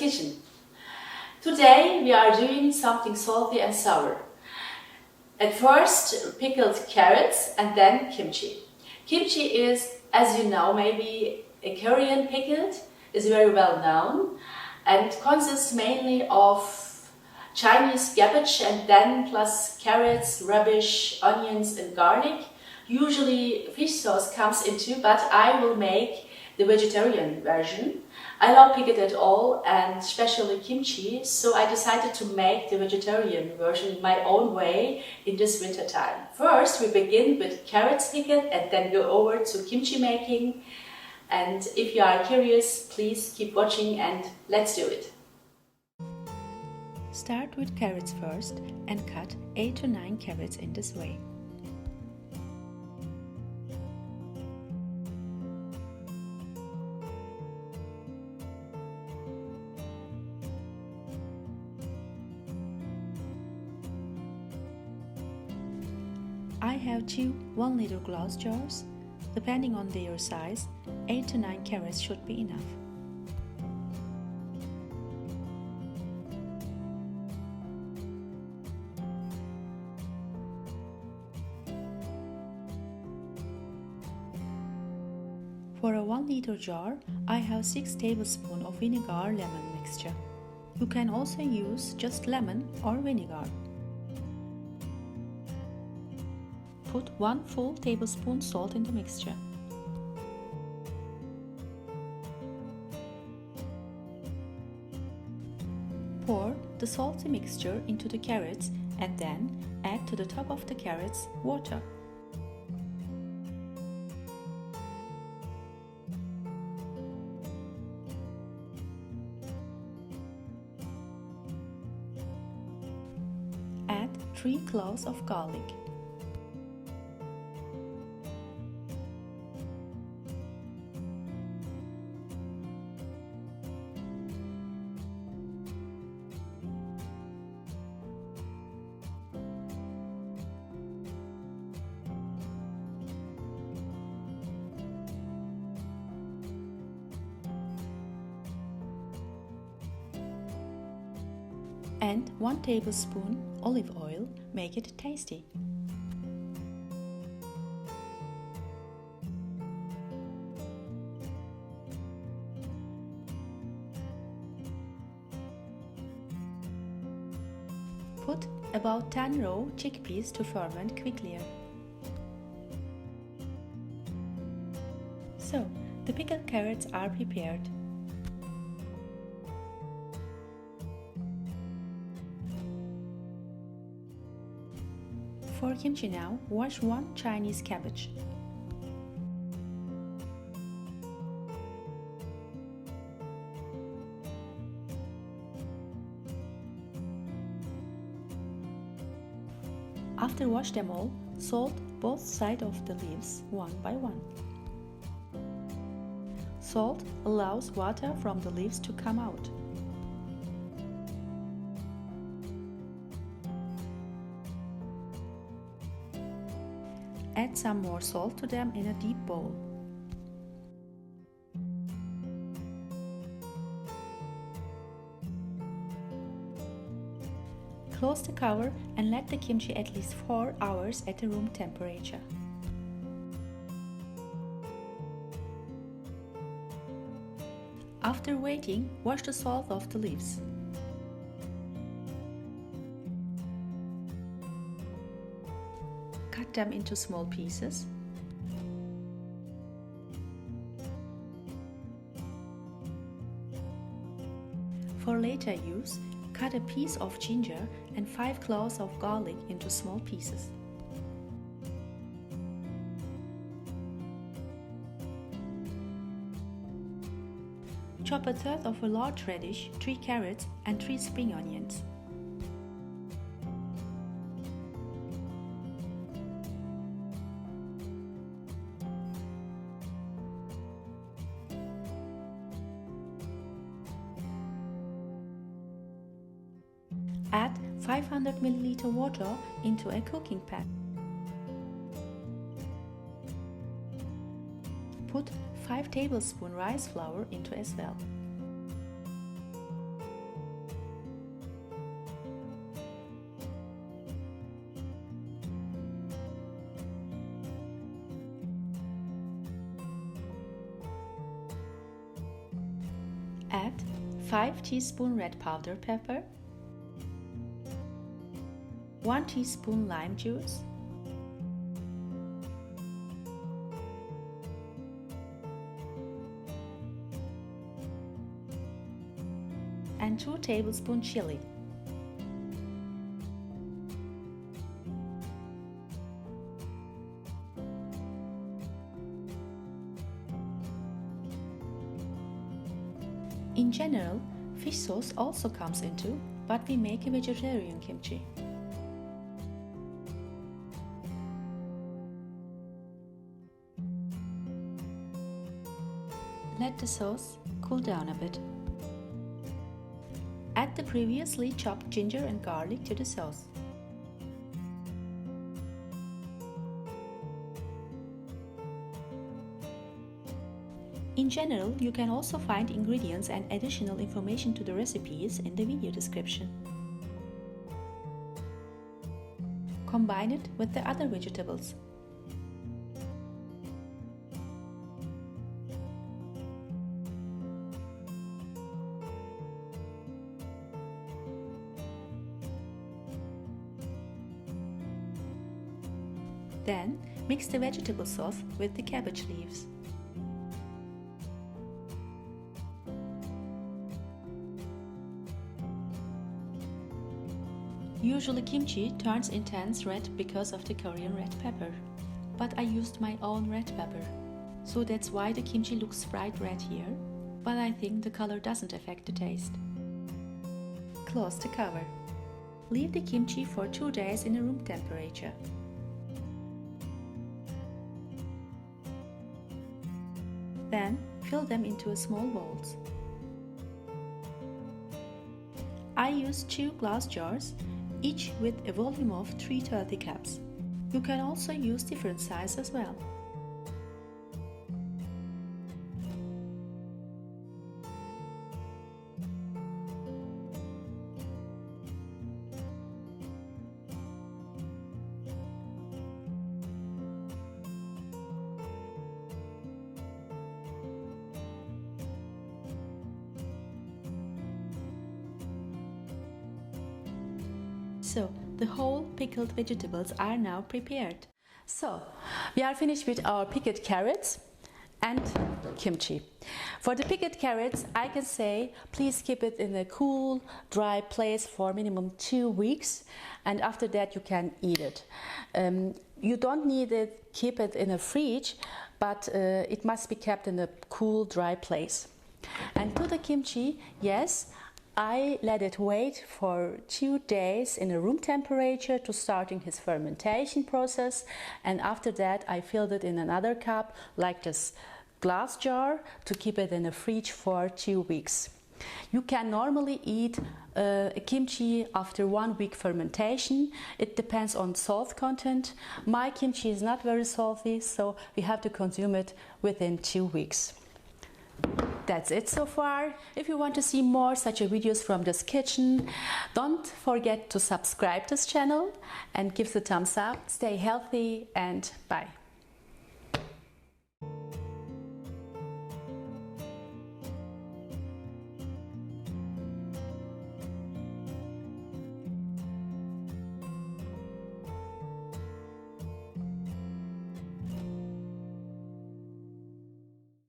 kitchen. Today we are doing something salty and sour. At first, pickled carrots and then kimchi. Kimchi is, as you know, maybe a Korean pickle, is very well known and consists mainly of Chinese cabbage and then plus carrots, radish, onions and garlic. Usually fish sauce comes into, but I will make the vegetarian version. I love pickle at all and especially kimchi, so I decided to make the vegetarian version my own way in this winter time. First we begin with carrots pickled and then go over to kimchi making. And if you are curious, please keep watching and let's do it. Start with carrots first and cut 8 to 9 carrots in this way. I have two 1 liter glass jars. Depending on their size, 8 to 9 carrots should be enough. For a 1 liter jar, I have 6 tablespoons of vinegar lemon mixture. You can also use just lemon or vinegar. Put 1 full tablespoon salt in the mixture. Pour the salty mixture into the carrots and then add to the top of the carrots water. Add 3 cloves of garlic. And 1 tablespoon olive oil, make it tasty. Put about 10 raw chickpeas to ferment quickly. So, the pickled carrots are prepared. For kimchi now, wash 1 Chinese cabbage. After wash them all, salt both sides of the leaves one by one. Salt allows water from the leaves to come out. Add some more salt to them in a deep bowl. Close the cover and let the kimchi at least 4 hours at a room temperature. After waiting, wash the salt off the leaves. Cut them into small pieces. For later use, cut a piece of ginger and 5 cloves of garlic into small pieces. Chop a third of a large radish, 3 carrots and 3 spring onions. Add 500 ml water into a cooking pan. Put 5 tablespoons rice flour into as well. 5 teaspoon red powder pepper, 1 teaspoon lime juice, and 2 tablespoon chili. In general, fish sauce also comes into, but we make a vegetarian kimchi. Let the sauce cool down a bit. Add the previously chopped ginger and garlic to the sauce. In general, you can also find ingredients and additional information to the recipes in the video description. Combine it with the other vegetables. Then, mix the vegetable sauce with the cabbage leaves. Usually kimchi turns intense red because of the Korean red pepper, but I used my own red pepper, so that's why the kimchi looks bright red here, but I think the color doesn't affect the taste. Close the cover. Leave the kimchi for 2 days in a room temperature. Then fill them into small bowls. I use 2 glass jars, each with a volume of 330 cups. You can also use different sizes as well. So, the whole pickled vegetables are now prepared. So, we are finished with our pickled carrots and kimchi. For the pickled carrots, I can say please keep it in a cool, dry place for minimum 2 weeks, and after that you can eat it. You don't need it, keep it in a fridge, but it must be kept in a cool, dry place. And to the kimchi, yes, I let it wait for 2 days in a room temperature to starting his fermentation process, and after that I filled it in another cup like this glass jar to keep it in the fridge for 2 weeks. You can normally eat a kimchi after 1 week fermentation. It depends on salt content. My kimchi is not very salty, so we have to consume it within 2 weeks. That's it so far. If you want to see more such videos from this kitchen, don't forget to subscribe to this channel and give the thumbs up. Stay healthy and bye.